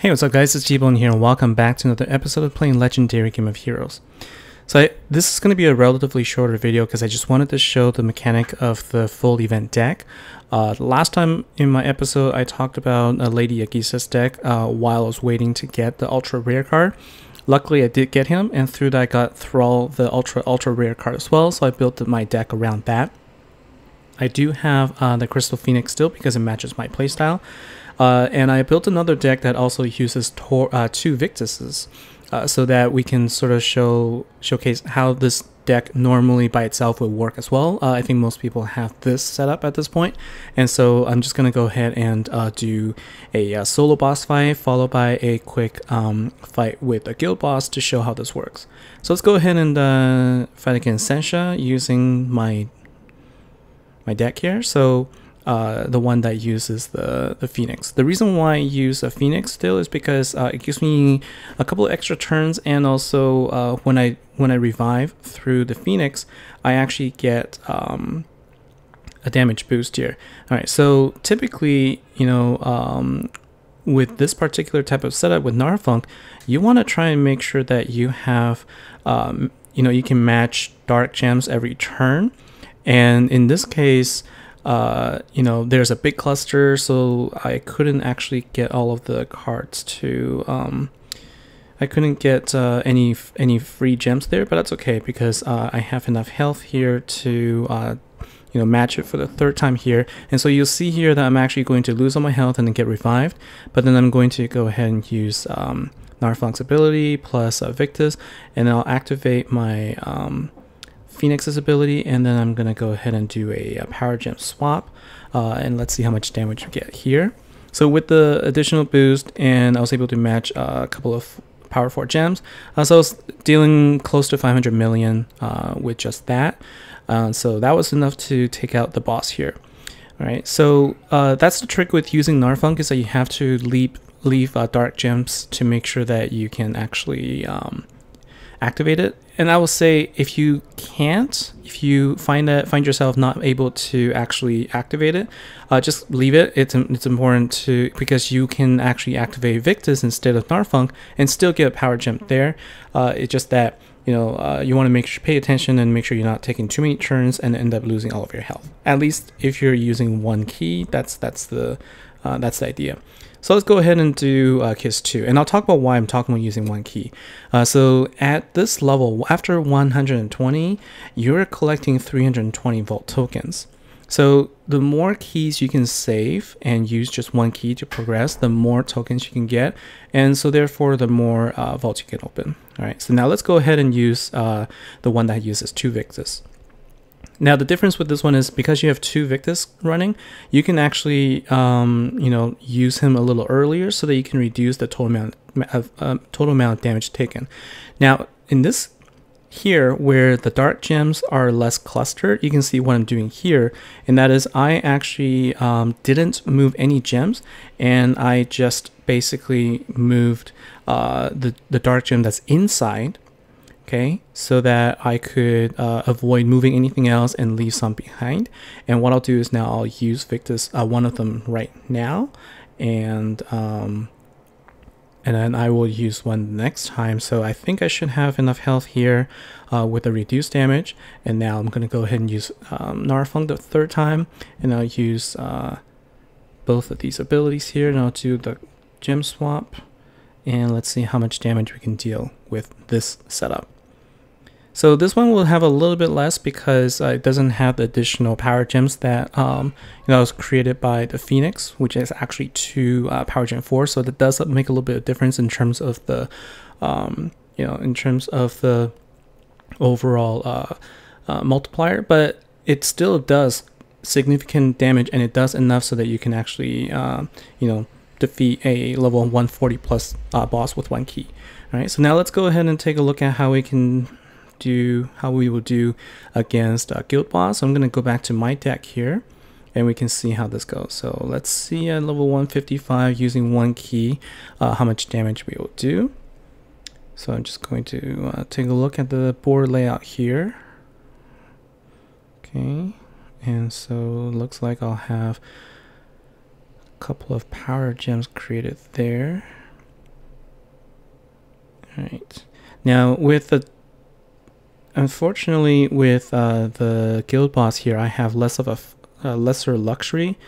Hey, what's up guys, it's G-Bone here and welcome back to another episode of playing Legendary Game of Heroes. This is going to be a relatively shorter video because I just wanted to show the mechanic of the full event deck. Last time in my episode I talked about Lady Agisa's deck while I was waiting to get the ultra rare card. Luckily I did get him, and through that I got Thrall, the ultra rare card as well, so I built my deck around that. I do have the Crystal Phoenix still because it matches my playstyle. And I built another deck that also uses two Victuses, so that we can sort of showcase how this deck normally by itself would work as well. I think most people have this set up at this point, and so I'm just going to go ahead and do a solo boss fight followed by a quick fight with a guild boss to show how this works. So let's go ahead and fight against Sensha using my deck here. So the one that uses the Phoenix. The reason why I use a Phoenix still is because it gives me a couple of extra turns, and also when I revive through the Phoenix, I actually get a damage boost here. All right, so typically, you know, with this particular type of setup with Narfunk, you want to try and make sure that you have, you know, you can match dark gems every turn, and in this case, you know, there's a big cluster, so I couldn't actually get all of the cards to I couldn't get any free gems there, but that's okay because I have enough health here to you know, match it for the third time here. And so you'll see here that I'm actually going to lose all my health and then get revived, but then I'm going to go ahead and use Narfunk's ability plus Victus, and then I'll activate my Phoenix's ability, and then I'm gonna go ahead and do a power gem swap, and let's see how much damage we get here. So with the additional boost, and I was able to match a couple of power 4 gems, so I was dealing close to 500 million with just that, so that was enough to take out the boss here. All right, so that's the trick with using Narfunk, is that you have to leave dark gems to make sure that you can actually activate it. And I will say, if you can't, if you find yourself not able to actually activate it, just leave it. It's important to, because you can actually activate Victus instead of Narfunk and still get a power gem there. It's just that, you know, you want to pay attention and make sure you're not taking too many turns and end up losing all of your health. At least if you're using one key, that's the idea. So let's go ahead and do Kiss 2, and I'll talk about why I'm talking about using one key. So at this level, after 120, you're collecting 320 vault tokens. So the more keys you can save and use just one key to progress, the more tokens you can get, and so therefore the more vaults you can open. All right, so now let's go ahead and use the one that uses 2 Victus. Now the difference with this one is because you have 2 Victus running, you can actually you know, use him a little earlier so that you can reduce the total amount of damage taken. Now in this here, where the dark gems are less clustered, you can see what I'm doing here, and that is I actually didn't move any gems, and I just basically moved the dark gem that's inside. Okay, so that I could avoid moving anything else and leave some behind. And what I'll do is now I'll use Victus, one of them right now, and then I will use one next time. So I think I should have enough health here with a reduced damage. And now I'm going to go ahead and use Narfunk the third time, and I'll use both of these abilities here, and I'll do the gem swap. And let's see how much damage we can deal with this setup. So this one will have a little bit less because it doesn't have the additional power gems that you know, was created by the Phoenix, which is actually 2 power gem 4. So that does make a little bit of difference in terms of the you know, in terms of the overall multiplier, but it still does significant damage, and it does enough so that you can actually you know, defeat a level 140 plus boss with one key. All right, so now let's go ahead and take a look at how we will do against a guild boss. So I'm going to go back to my deck here, and we can see how this goes. So let's see at level 155 using one key how much damage we will do. So I'm just going to take a look at the board layout here. Okay, and so it looks like I'll have couple of power gems created there. Alright. Now, unfortunately, with the guild boss here, I have less of a lesser luxury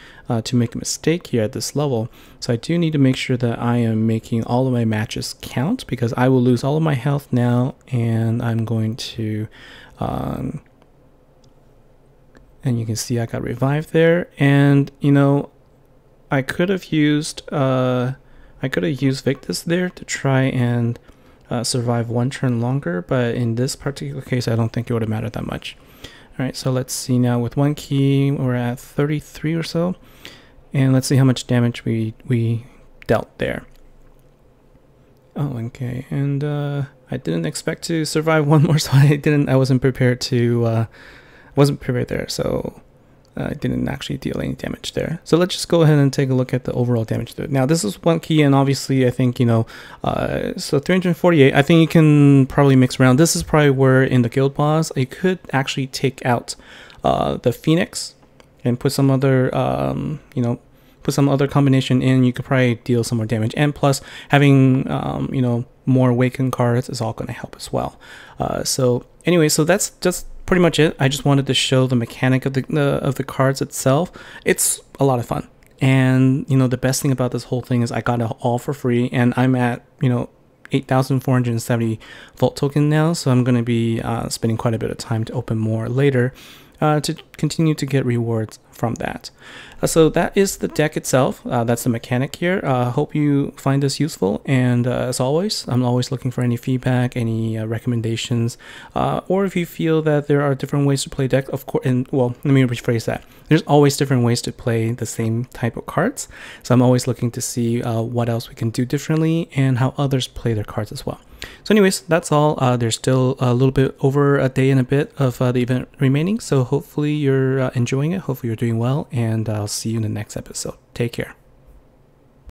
to make a mistake here at this level. So I do need to make sure that I am making all of my matches count, because I will lose all of my health now, and I'm going to... and you can see I got revived there, and you know, I could have used Victus there to try and survive one turn longer, but in this particular case, I don't think it would have mattered that much. All right, so let's see now. With one key, we're at 33 or so, and let's see how much damage we dealt there. Oh, okay, and I didn't expect to survive one more, so I wasn't prepared to. Wasn't prepared there, so I didn't actually deal any damage there. So let's just go ahead and take a look at the overall damage there. Now this is one key, and obviously I think, you know, so 348, I think you can probably mix around. This is probably where in the guild boss you could actually take out the Phoenix and put some other, you know, put some other combination in. You could probably deal some more damage, and plus having, you know, more awakened cards is all going to help as well. So anyway, so that's just pretty much it. I just wanted to show the mechanic of the cards itself. It's a lot of fun, and you know, the best thing about this whole thing is I got it all for free, and I'm at, you know, 8,470 Vault token now, so I'm going to be spending quite a bit of time to open more later to continue to get rewards from that. So that is the deck itself. That's the mechanic here. Hope you find this useful, and as always, I'm always looking for any feedback, any recommendations, or if you feel that there are different ways to play deck, of course. And well, let me rephrase that. There's always different ways to play the same type of cards, so I'm always looking to see what else we can do differently and how others play their cards as well. So anyways, that's all. There's still a little bit over a day and a bit of the event remaining, so hopefully you're enjoying it. Hopefully you're doing well, and I'll see you in the next episode. Take care.